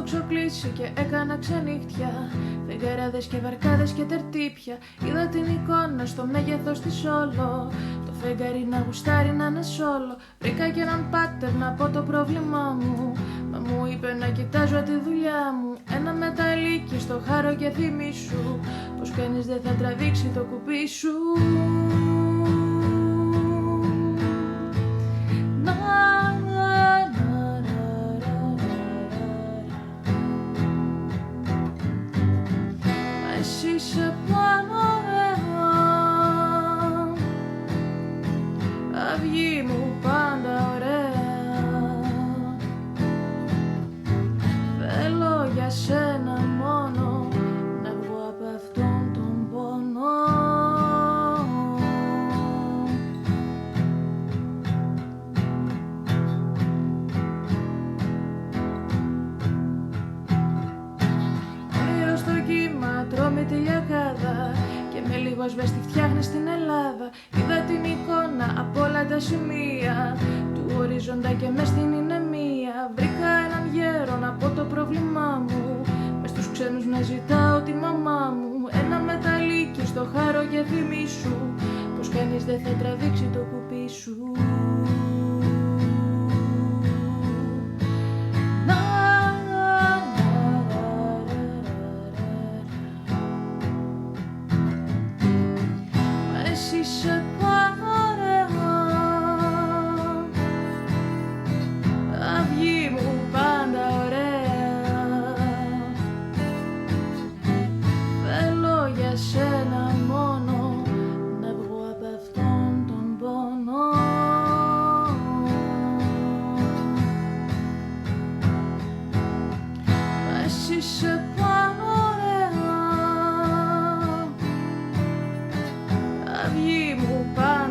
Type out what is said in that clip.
στο ξοκλήσι και έκανα ξενύχτια. Φεγγαράδες και βαρκάδες και τερτύπια. Είδα την εικόνα στο μέγεθος της όλο. Το φεγγάρι να γουστάρει να είναι σόλο. Βρήκα και έναν πάτερ να πω το πρόβλημά μου. Μα μου είπε να κοιτάζω τη δουλειά μου. Ένα μεταλλίκι στο χάρο και θυμίσου πως κανείς δεν θα τραβήξει το κουπί σου. Εσύ σε πάνω αυγή μου πάντα ωραία. Θέλω για σένα μόνο να βγω από αυτόν τον πόνο. Όνειρο στο κύμα τρώμε τη λιακάδα και με λίγο ασβέστη φτιάχνει στην Ελλάδα. Είδα την εικόνα από όλα τα σημεία του οριζόντα και μες στην ηνεμία. Βρήκα έναν γέρο να πω το πρόβλημά μου. Μες στους ξένους να ζητάω τη μαμά μου. Ένα μεταλλίκι στο χάρο και θυμίσου πως κανείς δεν θα τραβήξει το κουπί σου. Εσύ σε πάνω αυγή μου πάντα ωραία. Θέλω για σένα μόνο να βγω από αυτόν τον πόνο. Εσύ σε πάνω αυγή μου πάντα.